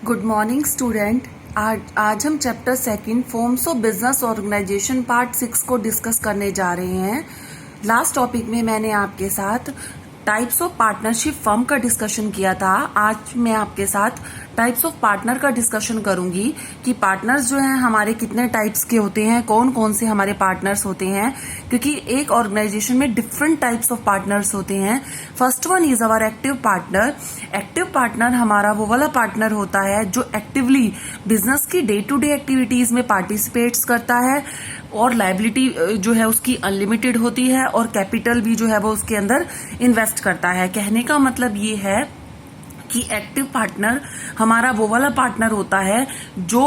Good morning student. आज हम chapter second forms of business organisation part 6 को discuss करने जा रहे हैं। लास्ट टॉपिक में मैंने आपके साथ टाइप्स ऑफ पार्टनरशिप फर्म का डिस्कशन किया था। आज मैं आपके साथ टाइप्स ऑफ पार्टनर का डिस्कशन करूंगी कि पार्टनर्स जो हैं हमारे कितने टाइप्स के होते हैं, कौन कौन से हमारे पार्टनर्स होते हैं, क्योंकि एक ऑर्गेनाइजेशन में डिफरेंट टाइप्स ऑफ पार्टनर्स होते हैं। First one is our active partner. Active partner हमारा वो वाला पार्टनर होता है जो एक्टिवली बिजनेस की डे टू डे एक्टिविटीज में पार्टिसिपेट्स करता है और लायबिलिटी जो है उसकी अनलिमिटेड होती है और कैपिटल भी जो है वो उसके अंदर इन्वेस्ट करता है। कहने का मतलब ये है कि एक्टिव पार्टनर हमारा वो वाला पार्टनर होता है जो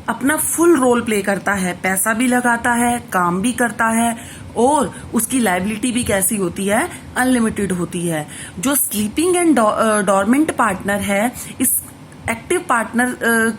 अपना फुल रोल प्ले करता है, पैसा भी लगाता है, काम भी करता है और उसकी लायबिलिटी भी कैसी होती है, अनलिमिटेड होती है। जो स्लीपिंग एंड डॉर्मेंट पार्टनर है, इस एक्टिव पार्टनर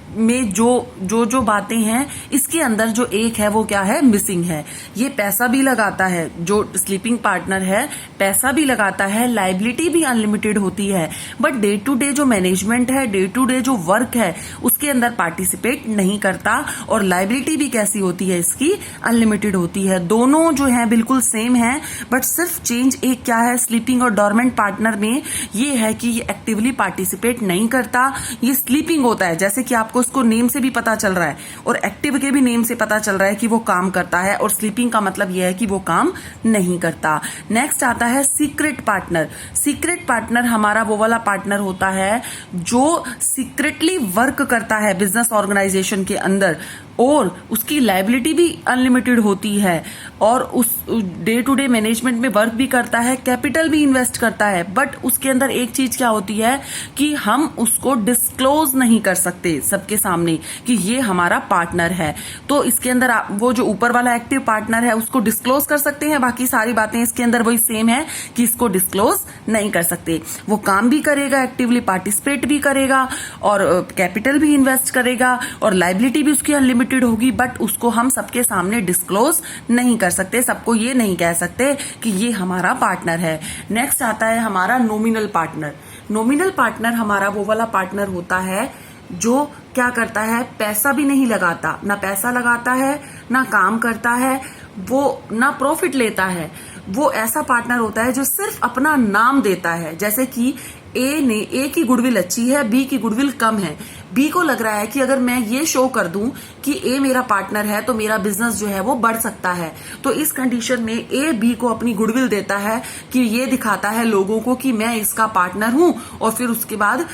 में जो बातें हैं इसके अंदर जो एक है वो क्या है, मिसिंग है। ये पैसा भी लगाता है, जो स्लीपिंग पार्टनर है पैसा भी लगाता है, लायबिलिटी भी अनलिमिटेड होती है, बट डे टू डे जो मैनेजमेंट है, डे टू डे जो वर्क है उसके अंदर पार्टिसिपेट नहीं करता और लायबिलिटी भी कैसी होती है, इसकी अनलिमिटेड होती है। दोनों जो है बिल्कुल सेम है, बट सिर्फ चेंज एक क्या है स्लीपिंग और डॉर्मेंट पार्टनर में, ये है कि ये एक्टिवली पार्टिसिपेट नहीं करता, ये स्लीपिंग होता है। जैसे कि आपको उसको नेम से भी पता चल रहा है और एक्टिव के भी नेम से पता चल रहा है कि वो काम करता है और स्लीपिंग का मतलब यह है कि वो काम नहीं करता। नेक्स्ट आता है सीक्रेट पार्टनर। सीक्रेट पार्टनर हमारा वो वाला पार्टनर होता है जो सीक्रेटली वर्क करता है बिजनेस ऑर्गेनाइजेशन के अंदर और उसकी लायबिलिटी भी अनलिमिटेड होती है और उस डे टू डे मैनेजमेंट में वर्क भी करता है, कैपिटल भी इन्वेस्ट करता है, बट उसके अंदर एक चीज क्या होती है कि हम उसको डिस्क्लोज नहीं कर सकते सबके सामने कि ये हमारा पार्टनर है। तो इसके अंदर वो जो ऊपर वाला एक्टिव पार्टनर है उसको डिस्क्लोज कर सकते हैं, बाकी सारी बातें इसके अंदर वही सेम है कि इसको डिस्क्लोज नहीं कर सकते। वो काम भी करेगा, एक्टिवली पार्टिसिपेट भी करेगा और कैपिटल भी इन्वेस्ट करेगा और लायबिलिटी भी उसकी अनलिमिटेड होगी, बट उसको हम सबके सामने डिस्क्लोज नहीं कर सकते, सबको ये नहीं कह सकते कि ये हमारा पार्टनर है। नेक्स्ट आता है हमारा नॉमिनल पार्टनर। नॉमिनल पार्टनर हमारा वो वाला पार्टनर होता है जो क्या करता है, पैसा भी नहीं लगाता, ना पैसा लगाता है, ना काम करता है, वो ना प्रॉफिट लेता है। वो ऐसा पार्टनर होता है जो सिर्फ अपना नाम देता है। जैसे कि ए की गुडविल अच्छी है, बी की गुडविल कम है। बी को लग रहा है कि अगर मैं ये शो कर दूं कि ए मेरा पार्टनर है तो मेरा बिजनेस जो है वो बढ़ सकता है, तो इस कंडीशन में ए बी को अपनी गुडविल देता है कि ये दिखाता है लोगों को कि मैं इसका पार्टनर हूं और फिर उसके बाद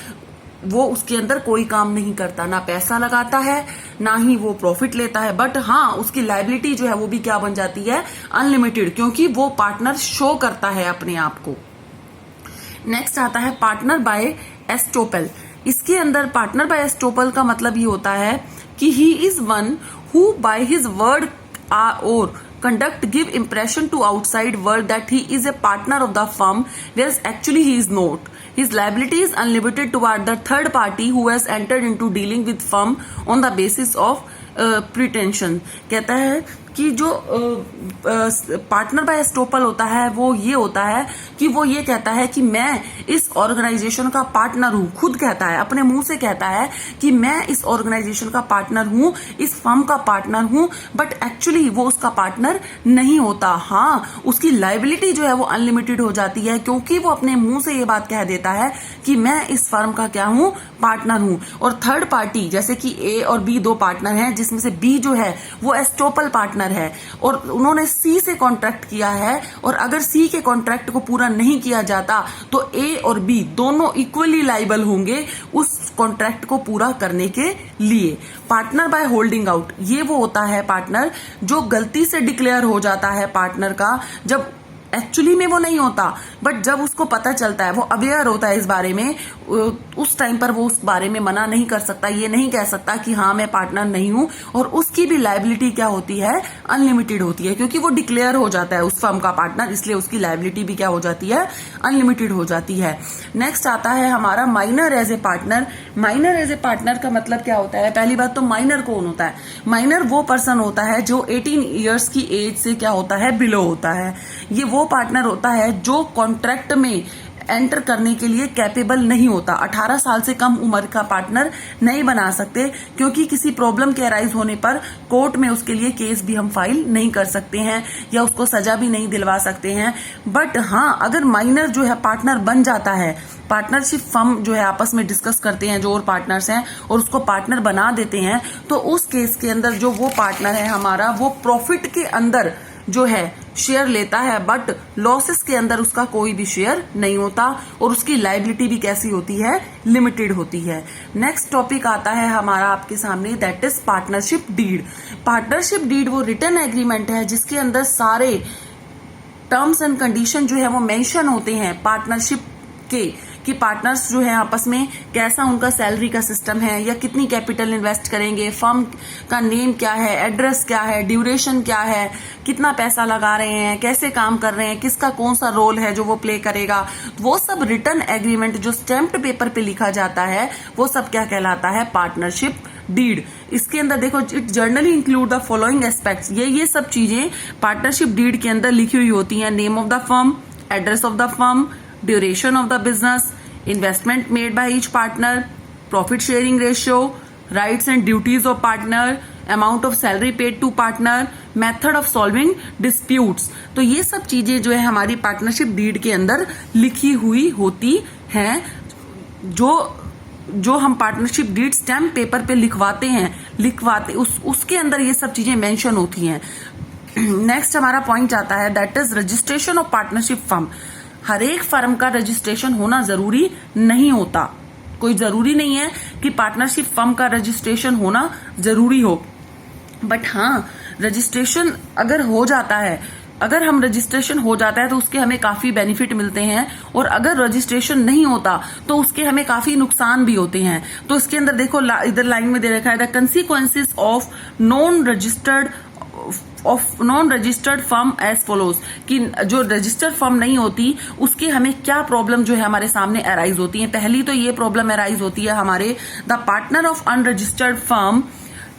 वो उसके अंदर कोई काम नहीं करता, ना पैसा लगाता है, ना ही वो प्रॉफिट लेता है, बट हाँ उसकी लायबिलिटी जो है वो भी क्या बन जाती है, अनलिमिटेड, क्योंकि वो पार्टनर शो करता है अपने आप को। नेक्स्ट आता है पार्टनर बाय एस्टोपल। इसके अंदर पार्टनर बाय एस्टोपल का मतलब ये होता है कि he is one who by his word और conduct give impression to outside world that he is a partner of the firm, whereas actually he is not. His liability is unlimited toward the third party who has entered into dealing with firm on the basis of pretension। कहता है कि जो partner by estoppel होता है वो ये होता है कि वो ये कहता है कि मैं इस ऑर्गेनाइजेशन का पार्टनर हूं, खुद कहता है, अपने मुंह से कहता है कि मैं इस ऑर्गेनाइजेशन का पार्टनर हूं, इस फर्म का पार्टनर हूं, बट एक्चुअली वो उसका पार्टनर नहीं होता। हाँ उसकी लायबिलिटी जो है वो अनलिमिटेड हो जाती है क्योंकि वो अपने मुंह से ये बात कह देता है कि मैं इस फर्म का क्या हूं, पार्टनर हूं। और थर्ड पार्टी जैसे कि ए और बी दो पार्टनर हैं जिसमें से बी जो है वो एस्टोपल पार्टनर है और उन्होंने सी से कॉन्ट्रैक्ट किया है और अगर सी के कॉन्ट्रैक्ट को पूरा नहीं किया जाता तो ए और बी दोनों इक्वली लायबल होंगे उस कॉन्ट्रैक्ट को पूरा करने के लिए। पार्टनर बाय होल्डिंग आउट, ये वो होता है पार्टनर जो गलती से डिक्लेयर हो जाता है पार्टनर का, जब एक्चुअली में वो नहीं होता, बट जब उसको पता चलता है, वो अवेयर होता है इस बारे में, उस टाइम पर वो उस बारे में मना नहीं कर सकता, ये नहीं कह सकता कि हाँ मैं पार्टनर नहीं हूं, और उसकी भी लायबिलिटी क्या होती है, अनलिमिटेड होती है, क्योंकि वो डिक्लेयर हो जाता है उस फर्म का पार्टनर, इसलिए उसकी लायबिलिटी भी क्या हो जाती है, अनलिमिटेड हो जाती है। नेक्स्ट आता है हमारा minor as a partner. Minor as a partner का मतलब क्या होता है, पहली बात तो माइनर कौन होता है, माइनर वो पर्सन होता है जो 18 ईयर्स की एज से क्या होता है, बिलो होता है। ये वो पार्टनर होता है जो कॉन्ट्रैक्ट में एंटर करने के लिए कैपेबल नहीं होता। 18 साल से कम उम्र का पार्टनर नहीं बना सकते, क्योंकि किसी प्रॉब्लम के अराइज होने पर कोर्ट में उसके लिए केस भी हम फाइल नहीं कर सकते हैं या उसको सजा भी नहीं दिलवा सकते हैं। बट हाँ, अगर माइनर जो है पार्टनर बन जाता है, पार्टनरशिप फर्म जो है आपस में डिस्कस करते हैं जो और पार्टनर्स हैं और उसको पार्टनर बना देते हैं, तो उस केस के अंदर जो वो पार्टनर है हमारा, वो प्रॉफिट के अंदर जो है शेयर लेता है, बट लॉसेस के अंदर उसका कोई भी शेयर नहीं होता और उसकी लायबिलिटी भी कैसी होती है, लिमिटेड होती है। नेक्स्ट टॉपिक आता है हमारा आपके सामने, that is partnership deed. Partnership deed वो रिटर्न एग्रीमेंट है जिसके अंदर सारे टर्म्स एंड कंडीशन जो है वो मेंशन होते हैं पार्टनरशिप के, कि पार्टनर्स जो है आपस में कैसा उनका सैलरी का सिस्टम है या कितनी कैपिटल इन्वेस्ट करेंगे, फर्म का नेम क्या है, एड्रेस क्या है, ड्यूरेशन क्या है, कितना पैसा लगा रहे हैं, कैसे काम कर रहे हैं, किसका कौन सा रोल है जो वो प्ले करेगा, वो सब रिटर्न एग्रीमेंट जो स्टैम्प्ड पेपर पे लिखा जाता है वो सब क्या कहलाता है, पार्टनरशिप डीड। इसके अंदर देखो, it generally include the following aspects, ये सब चीजें पार्टनरशिप डीड के अंदर लिखी हुई होती हैं। Name of the firm, address of the firm, duration of the business, investment made by each partner, profit sharing ratio, rights and duties of partner, amount of salary paid to partner, method of solving disputes। तो ये सब चीजें जो है हमारी partnership deed के अंदर लिखी हुई होती हैं, जो हम पार्टनरशिप डीड स्टैम्प पेपर पे लिखवाते उसके अंदर ये सब चीजें मेंशन होती हैं। नेक्स्ट हमारा पॉइंट आता है, that is registration of partnership firm. हर एक फर्म का रजिस्ट्रेशन होना जरूरी नहीं होता, कोई जरूरी नहीं है कि पार्टनरशिप फर्म का रजिस्ट्रेशन होना जरूरी हो, बट हाँ, रजिस्ट्रेशन अगर हो जाता है, अगर हम रजिस्ट्रेशन हो जाता है तो उसके हमें काफी बेनिफिट मिलते हैं, और अगर रजिस्ट्रेशन नहीं होता तो उसके हमें काफी नुकसान भी होते हैं। तो इसके अंदर देखो, इधर लाइन में दे रखा है, the consequences of non registered firm as follows, कि जो रजिस्टर्ड फर्म नहीं होती उसके हमें क्या प्रॉब्लम जो है हमारे सामने अराइज होती है। पहली तो ये प्रॉब्लम अराइज होती है हमारे, the partner of unregistered firm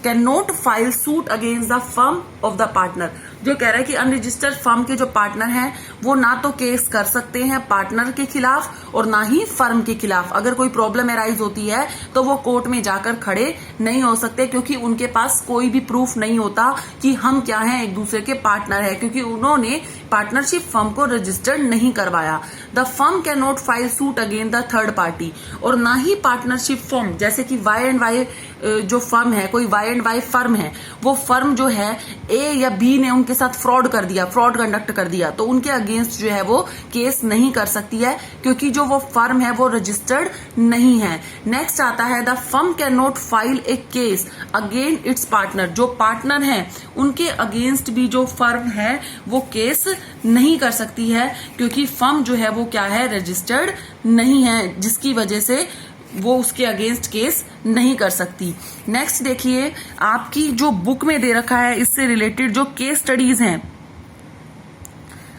can not file suit against the firm of the partner. जो कह रहा है कि अनरजिस्टर्ड फर्म के जो पार्टनर हैं वो ना तो केस कर सकते हैं पार्टनर के खिलाफ और ना ही फर्म के खिलाफ। अगर कोई प्रॉब्लम अराइज होती है तो वो कोर्ट में जाकर खड़े नहीं हो सकते, क्योंकि उनके पास कोई भी प्रूफ नहीं होता कि हम क्या हैं, एक दूसरे के पार्टनर है, क्योंकि उन्होंने पार्टनरशिप फर्म को रजिस्टर्ड नहीं करवाया। The firm can not file suit against the third party, और ना ही पार्टनरशिप फर्म, जैसे कि वाई एंड वाई जो फर्म है, कोई वाई एंड वाई फर्म है, वो फर्म जो है ए या बी ने उनके साथ फ्रॉड कंडक्ट कर दिया, तो उनके अगेंस्ट जो है वो केस नहीं कर सकती है, क्योंकि जो वो फर्म है वो रजिस्टर्ड नहीं है। नेक्स्ट आता है, the firm can not file A case against it's partner. जो पार्टनर है उनके अगेंस्ट भी जो फर्म है वो केस नहीं कर सकती है, क्योंकि फर्म जो है वो क्या है, रजिस्टर्ड नहीं है, जिसकी वजह से वो उसके अगेंस्ट केस नहीं कर सकती। नेक्स्ट देखिए, आपकी जो बुक में दे रखा है इससे रिलेटेड जो केस स्टडीज हैं,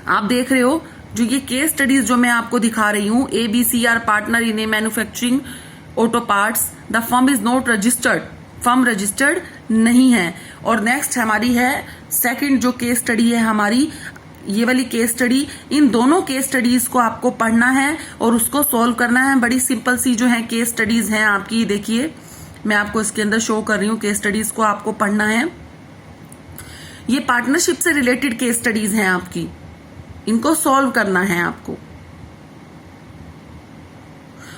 आप देख रहे हो, जो ये केस स्टडीज जो मैं आपको दिखा रही हूं, ABCR partner in A manufacturing auto parts, the firm is not registered, firm registered नहीं है। और नेक्स्ट हमारी है सेकंड जो केस स्टडी है हमारी, ये वाली केस स्टडी। इन दोनों केस स्टडीज को आपको पढ़ना है और उसको सॉल्व करना है। बड़ी सिंपल सी जो है केस स्टडीज हैं आपकी, देखिए मैं आपको इसके अंदर शो कर रही हूँ, केस स्टडीज को आपको पढ़ना है। ये पार्टनरशिप से रिलेटेड केस स्टडीज हैं आपकी, इनको सॉल्व करना है आपको।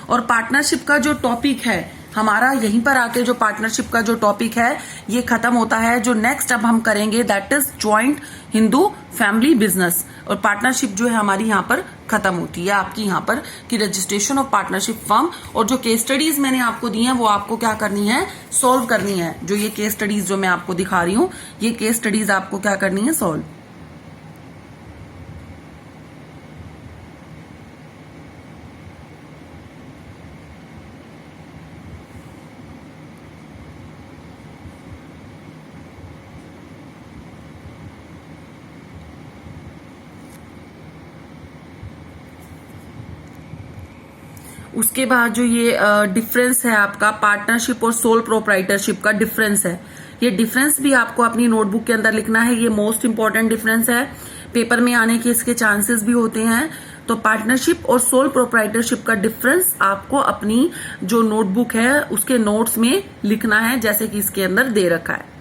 और पार्टनरशिप का जो टॉपिक है हमारा, यहीं पर आके जो पार्टनरशिप का जो टॉपिक है ये खत्म होता है। जो नेक्स्ट अब हम करेंगे that is joint Hindu family business, और पार्टनरशिप जो है हमारी यहाँ पर खत्म होती है आपकी यहाँ पर, कि रजिस्ट्रेशन ऑफ पार्टनरशिप फर्म। और जो केस स्टडीज मैंने आपको दी हैं वो आपको क्या करनी है, सॉल्व करनी है। जो ये केस स्टडीज जो मैं आपको दिखा रही हूँ, ये केस स्टडीज आपको क्या करनी है, सॉल्व। उसके बाद जो ये डिफरेंस है आपका पार्टनरशिप और सोल प्रोप्राइटरशिप का डिफरेंस है, ये डिफरेंस भी आपको अपनी नोटबुक के अंदर लिखना है। ये मोस्ट इंपॉर्टेंट डिफरेंस है, पेपर में आने के इसके चांसेस भी होते हैं। तो पार्टनरशिप और सोल प्रोप्राइटरशिप का डिफरेंस आपको अपनी जो नोटबुक है उसके नोट्स में लिखना है, जैसे कि इसके अंदर दे रखा है।